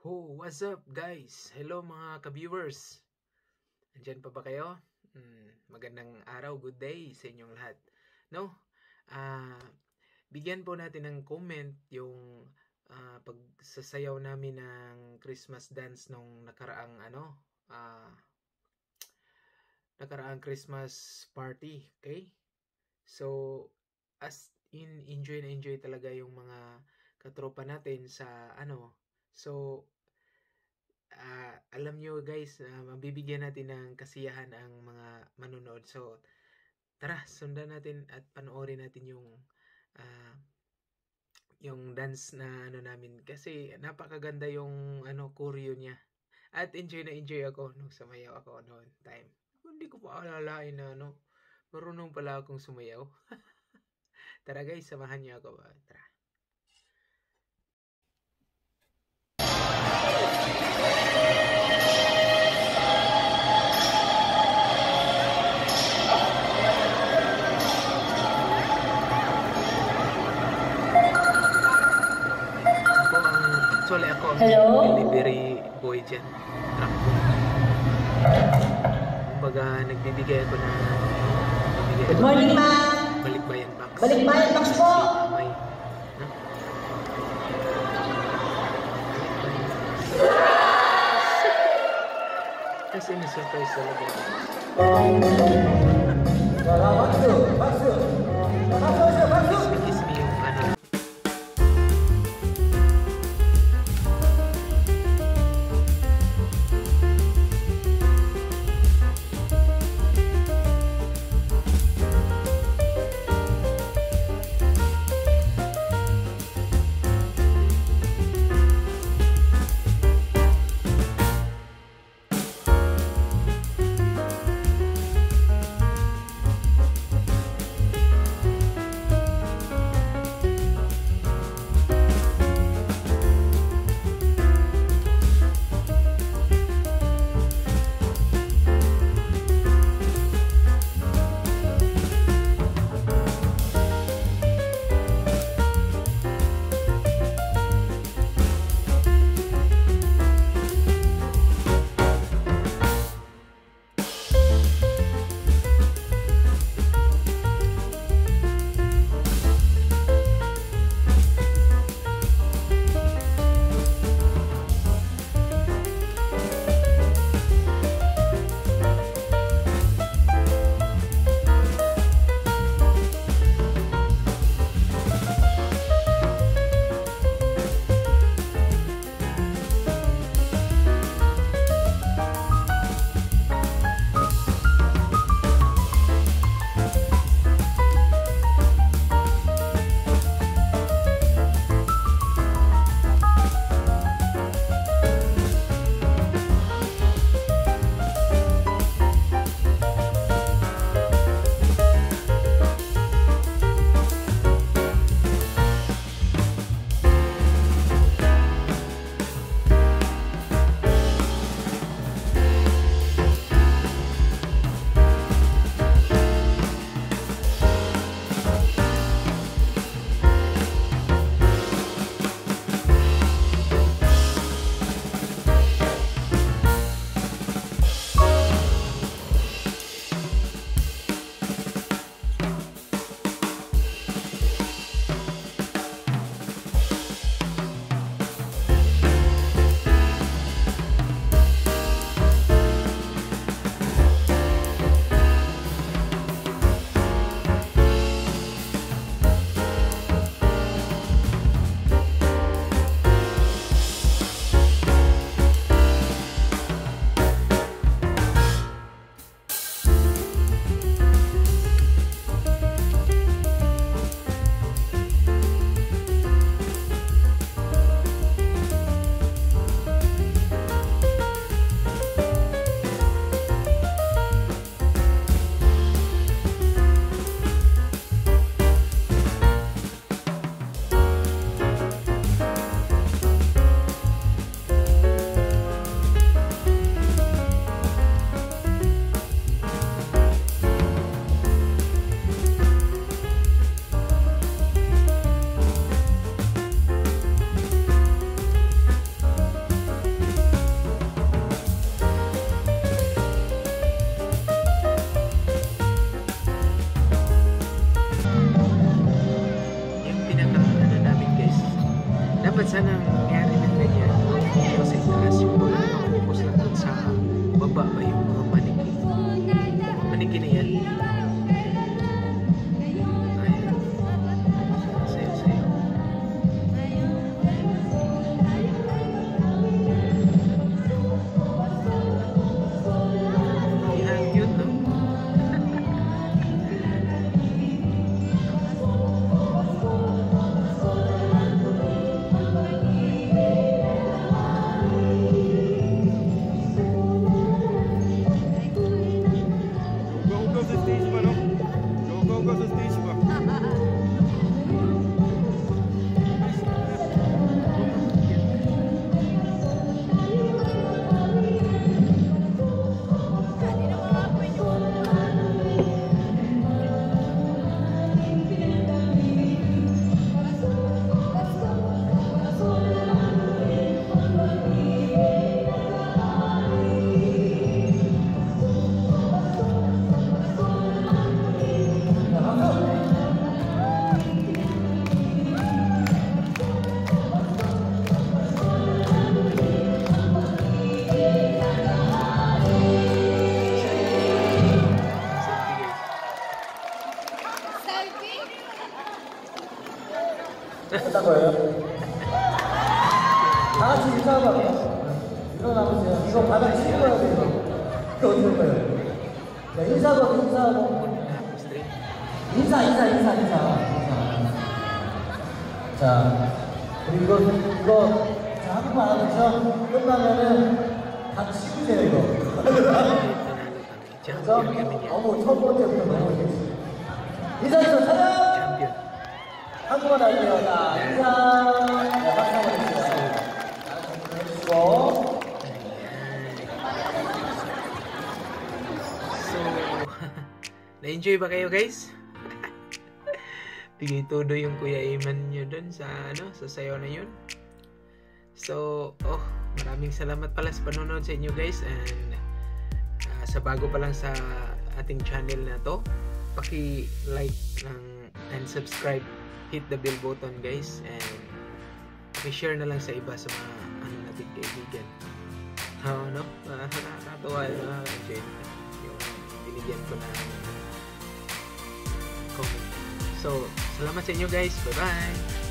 What's up guys? Hello mga ka-viewers. Andiyan pa ba kayo? Magandang araw, good day sa inyong lahat. No? Bigyan po natin ng comment yung pagsasayaw namin ng Christmas dance nung nakaraang nakaraang Christmas party, okay? So, as in enjoy na enjoy talaga yung mga katropa natin sa So, alam nyo guys, mabibigyan natin ng kasiyahan ang mga manonood. So, tara, sundan natin at panoorin natin yung dance na namin. Kasi napakaganda yung choreo niya. At enjoy na enjoy ako nung sumayaw ako noon time. Hindi ko pa alalain na marunong pala akong sumayaw. Tara guys, samahan niyo ako. Tara. Actually, ako ang delivery boy dyan. Truck boy. Kumbaga, nagbibigay ako na Good morning, ma'am. Balikbayan box. Balikbayan box po. Kasi na-surprise talaga. Kiss me yung Kasi taas yung focus lang dun sa baba ba yung mga maniki. Maniki na yan. Ayan. Sayo. Ang cute, no? Go sa stage ba, no? Go sa stage ba? 어떤 거예요? 다 같이 인사하고 할게요. 일어나보세요. 이거 바닥 치는 거야, 이거. 이거 어떤 거예요? 자, 인사하고. 인사. 자, 그리고 이거, 자, 한국말 알아듣죠? 끝나면은 다 치우세요, 이거. 그래서 너무 첫 번째부터 너무 이렇게. 인사해서 사랑! Champion. 한국말 할게요. 자, 인사. 네, 박수 한번 해주세요. 자, 해주시고. So, na-enjoy ba kayo guys? Bigay todo yung Kuya Iman nyo dun sa sa sayo na yun. So, maraming salamat pala sa panonood sa inyo guys, and sa bago pa lang sa ating channel na to, paki-like and subscribe, hit the bell button guys, and paki-share na lang sa iba, sa mga nating kaibigan. Nakakatawa yung binigyan ko na comment. So, salamat sa inyo guys. Bye-bye!